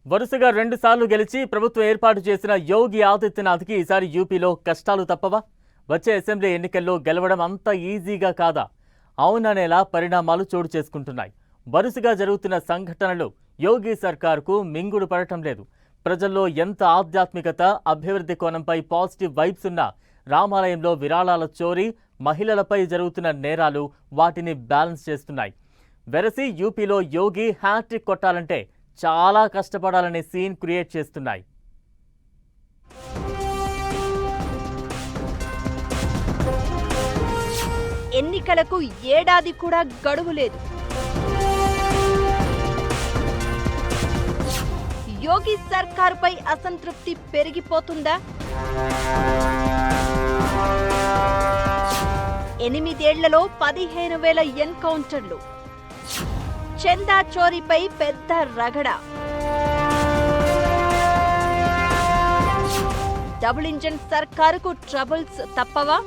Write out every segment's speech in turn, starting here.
వరుసగా 2 సార్లు గెలిచి ప్రభుత్వం ఏర్పాటు చేసిన యోగి ఆదిత్యనాథ్కి ఈసారి యూపీలో కష్టాలు తప్పవా? వచ్చే అసెంబ్లీ ఎన్నికల్లో గెలవడం అంత ఈజీగా కాదా? అవుననేలా పరిణామాలు చోటు చేసుకుంటున్నాయి. వరుసగా జరుగుతున్న సంఘటనలు యోగి సర్కార్కు మింగుడు పడటం లేదు. ప్రజల్లో ఎంత ఆధ్యాత్మికత, అభివృద్ధి కోణంపై పాజిటివ్ వైబ్స్ ఉన్నా రామాలయంలో విరాళాల చోరీ, మహిళలపై జరుగుతున్న నేరాలు వాటిని బ్యాలెన్స్ చేస్తున్నాయి. వెరసి యూపీలో యోగి హ్యాట్రిక్ కొట్టాలంటే చాలా కష్టపడాలనే సీన్ క్రియేట్ చేస్తున్నాయి. ఎన్నికలకు ఏడాది కూడా గడువు లేదు. యోగి సర్కారుపై అసంతృప్తి పెరిగిపోతుందా? 8 ఏళ్లలో 15,000 ఎన్కౌంటర్లు, చందా చోరీపై పెద్ద రగడ, డబుల్ ఇంజన్ సర్కారుకు ట్రబుల్స్ తప్పవా?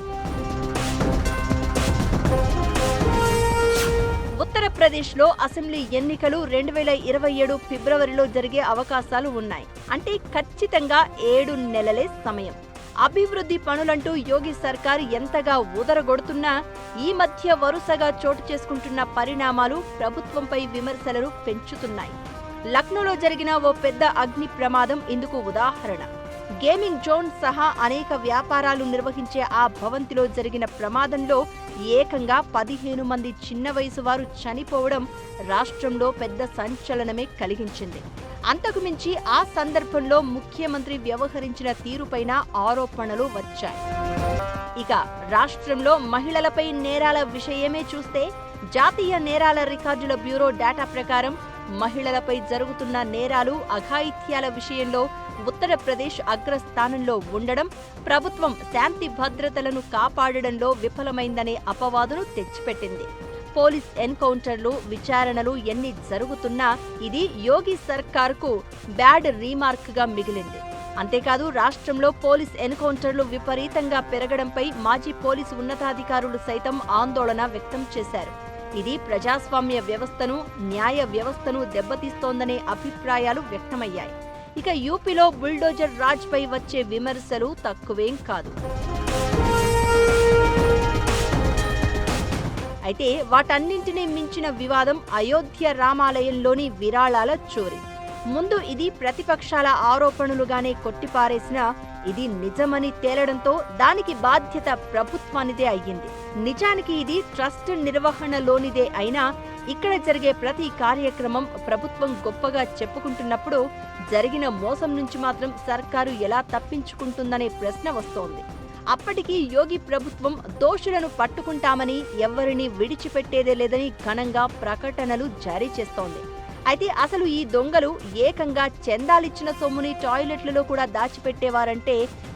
ఉత్తరప్రదేశ్లో అసెంబ్లీ ఎన్నికలు 2027 ఫిబ్రవరిలో జరిగే అవకాశాలు ఉన్నాయి. అంటే ఖచ్చితంగా 7 నెలలే సమయం. అభివృద్ధి పనులంటూ యోగి సర్కార్ ఎంతగా ఊదరగొడుతున్నా ఈ మధ్య వరుసగా చోటు చేసుకుంటున్న పరిణామాలు ప్రభుత్వంపై విమర్శలను పెంచుతున్నాయి. లక్నోలో జరిగిన ఓ పెద్ద అగ్ని ప్రమాదం ఇందుకు ఉదాహరణ. గేమింగ్ జోన్ సహా అనేక వ్యాపారాలు నిర్వహించే ఆ భవంతిలో జరిగిన ప్రమాదంలో ఏకంగా 15 మంది చిన్న వయసు వారు చనిపోవడం రాష్ట్రంలో పెద్ద సంచలనమే కలిగించింది. అంతకుమించి ఆ సందర్భంలో ముఖ్యమంత్రి వ్యవహరించిన తీరుపైన ఆరోపణలు వచ్చాయి. ఇక రాష్ట్రంలో మహిళలపై నేరాల విషయమే చూస్తే జాతీయ నేరాల రికార్డుల బ్యూరో డేటా ప్రకారం మహిళలపై జరుగుతున్న నేరాలు, అఘాయిత్యాల విషయంలో ఉత్తరప్రదేశ్ అగ్రస్థానంలో ఉండడం, ప్రభుత్వం శాంతి భద్రతలను కాపాడడంలో విఫలమైందనే అపవాదును తెచ్చిపెట్టింది. పోలీస్ ఎన్కౌంటర్లు, విచారణలు ఎన్ని జరుగుతున్నా ఇది యోగి సర్కార్కు బ్యాడ్ రీమార్క్ గా మిగిలింది. అంతేకాదు రాష్ట్రంలో పోలీస్ ఎన్కౌంటర్లు విపరీతంగా పెరగడంపై మాజీ పోలీసు ఉన్నతాధికారులు సైతం ఆందోళన వ్యక్తం చేశారు. ఇది ప్రజాస్వామ్య వ్యవస్థను, న్యాయ వ్యవస్థను దెబ్బతీస్తోందనే అభిప్రాయాలు వ్యక్తమయ్యాయి. ఇక యూపీలో బుల్డోజర్ రాజ్ పై వచ్చే విమర్శలు తక్కువేం కాదు. అయితే వాటన్నింటినీ మించిన వివాదం అయోధ్య రామాలయంలోని విరాళాల చోరీ. ముందు ఇది ప్రతిపక్షాల ఆరోపణలుగానే కొట్టిపారేసినా ఇది నిజమని తేలడంతో దానికి బాధ్యత ప్రభుత్వానిదే అయ్యింది. నిజానికి ఇది ట్రస్ట్ నిర్వహణలోనిదే అయినా ఇక్కడ జరిగే ప్రతి కార్యక్రమం ప్రభుత్వం గొప్పగా చెప్పుకుంటున్నప్పుడు జరిగిన మోసం నుంచి మాత్రం సర్కారు ఎలా తప్పించుకుంటుందనే ప్రశ్న వస్తోంది. అప్పటికీ యోగి ప్రభుత్వం దోషులను పట్టుకుంటామని, ఎవరిని విడిచిపెట్టేదే లేదని ఘనంగా ప్రకటనలు జారీ చేస్తోంది. అయితే అసలు ఈ దొంగలు ఏకంగా చందాలిచ్చిన సొమ్ముని టాయిలెట్లలో కూడా దాచిపెట్టేవారంటే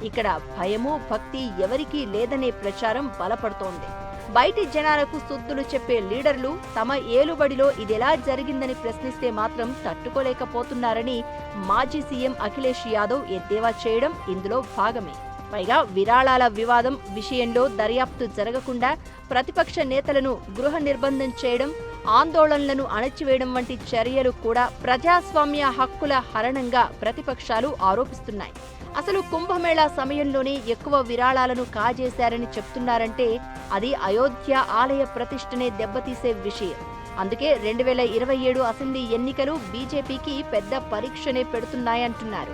ఇక్కడ భయము, భక్తి ఎవరికీ లేదనే ప్రచారం బలపడుతోంది. బయటి జనాలకు సుద్దులు చెప్పే లీడర్లు తమ ఏలుబడిలో ఇదెలా జరిగిందని ప్రశ్నిస్తే మాత్రం తట్టుకోలేకపోతున్నారని మాజీ సీఎం అఖిలేష్ యాదవ్ ఎద్దేవా చేయడం ఇందులో భాగమే. పైగా విరాళాల వివాదం విషయంలో దర్యాప్తు జరగకుండా ప్రతిపక్ష నేతలను గృహ నిర్బంధం చేయడం, ఆందోళనలను అణచివేయడం వంటి చర్యలు కూడా ప్రజాస్వామ్య హక్కుల హరణంగా ప్రతిపక్షాలు ఆరోపిస్తున్నాయి. అసలు కుంభమేళా సమయంలోనే ఎక్కువ విరాళాలను కాజేశారని చెప్తున్నారంటే అది అయోధ్య ఆలయ ప్రతిష్టనే దెబ్బతీసే విషయం. అందుకే 2027 అసెంబ్లీ ఎన్నికలు బీజేపీకి పెద్ద పరీక్షనే పెడుతున్నాయంటున్నారు.